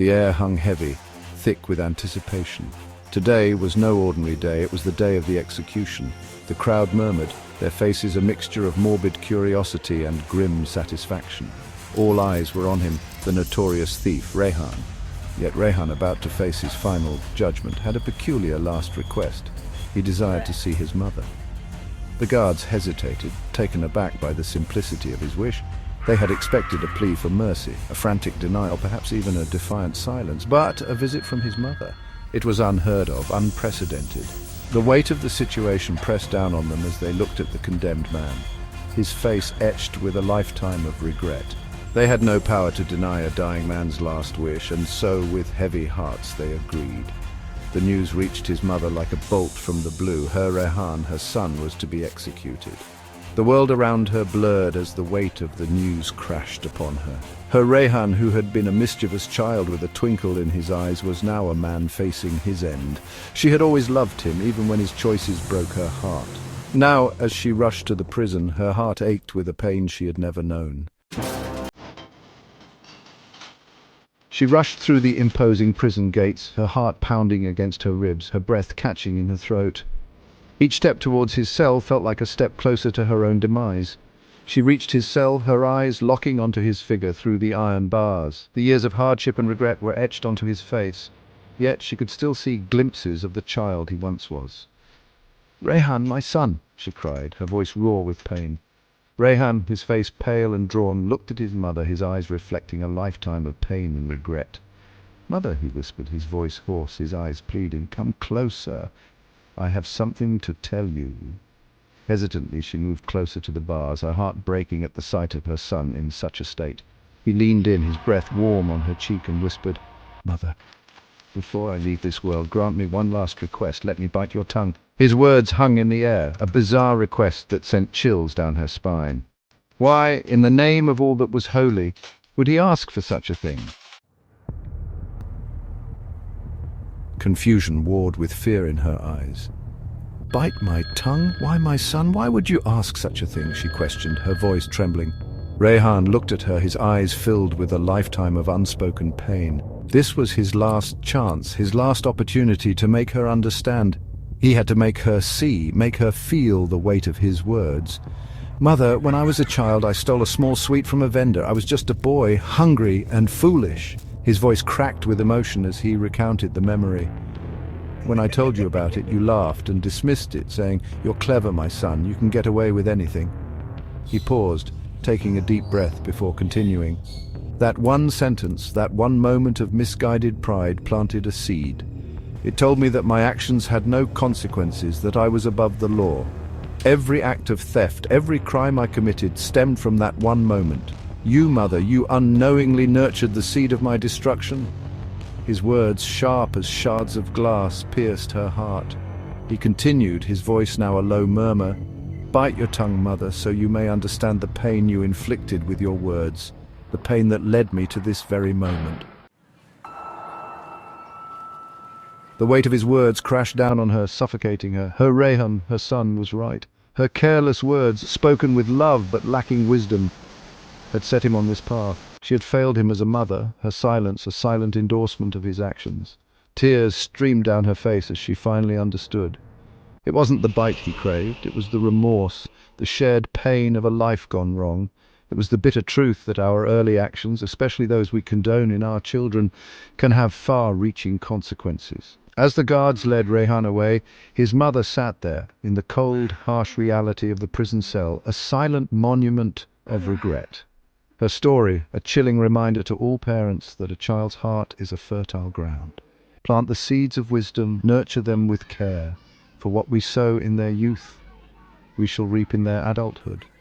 The air hung heavy, thick with anticipation. Today was no ordinary day, it was the day of the execution. The crowd murmured, their faces a mixture of morbid curiosity and grim satisfaction. All eyes were on him, the notorious thief, Rehan. Yet Rehan, about to face his final judgment, had a peculiar last request. He desired to see his mother. The guards hesitated, taken aback by the simplicity of his wish. They had expected a plea for mercy, a frantic denial, perhaps even a defiant silence, but a visit from his mother. It was unheard of, unprecedented. The weight of the situation pressed down on them as they looked at the condemned man, his face etched with a lifetime of regret. They had no power to deny a dying man's last wish, and so with heavy hearts they agreed. The news reached his mother like a bolt from the blue. Her Rehan, her son, was to be executed. The world around her blurred as the weight of the news crashed upon her. Her Rehan, who had been a mischievous child with a twinkle in his eyes, was now a man facing his end. She had always loved him, even when his choices broke her heart. Now, as she rushed to the prison, her heart ached with a pain she had never known. She rushed through the imposing prison gates, her heart pounding against her ribs, her breath catching in her throat. Each step towards his cell felt like a step closer to her own demise. She reached his cell, her eyes locking onto his figure through the iron bars. The years of hardship and regret were etched onto his face, yet she could still see glimpses of the child he once was. "Rehan, my son!" she cried, her voice raw with pain. Rehan, his face pale and drawn, looked at his mother, his eyes reflecting a lifetime of pain and regret. "Mother," he whispered, his voice hoarse, his eyes pleading, "come closer. I have something to tell you." Hesitantly she moved closer to the bars, her heart breaking at the sight of her son in such a state. He leaned in, his breath warm on her cheek, and whispered, "Mother, before I leave this world, grant me one last request. Let me bite your tongue." His words hung in the air, a bizarre request that sent chills down her spine. Why, in the name of all that was holy, would he ask for such a thing? Confusion warred with fear in her eyes. "Bite my tongue? Why, my son? Why would you ask such a thing?" she questioned, her voice trembling. Rehan looked at her, his eyes filled with a lifetime of unspoken pain. This was his last chance, his last opportunity to make her understand. He had to make her see, make her feel the weight of his words. "Mother, when I was a child, I stole a small sweet from a vendor. I was just a boy, hungry and foolish." His voice cracked with emotion as he recounted the memory. "When I told you about it, you laughed and dismissed it, saying, 'You're clever, my son, you can get away with anything.'" He paused, taking a deep breath before continuing. That one sentence, that one moment of misguided pride planted a seed. It told me that my actions had no consequences, that I was above the law. Every act of theft, every crime I committed stemmed from that one moment. You, mother, you unknowingly nurtured the seed of my destruction." His words, sharp as shards of glass, pierced her heart. He continued, his voice now a low murmur, "Bite your tongue, mother, so you may understand the pain you inflicted with your words, the pain that led me to this very moment." The weight of his words crashed down on her, suffocating her. Her Rehan, her son, was right. Her careless words, spoken with love but lacking wisdom, had set him on this path. She had failed him as a mother, her silence a silent endorsement of his actions. Tears streamed down her face as she finally understood. It wasn't the bite he craved, it was the remorse, the shared pain of a life gone wrong. It was the bitter truth that our early actions, especially those we condone in our children, can have far-reaching consequences. As the guards led Rehan away, his mother sat there, in the cold, harsh reality of the prison cell, a silent monument of regret. Her story, a chilling reminder to all parents that a child's heart is a fertile ground. Plant the seeds of wisdom, nurture them with care, for what we sow in their youth, we shall reap in their adulthood.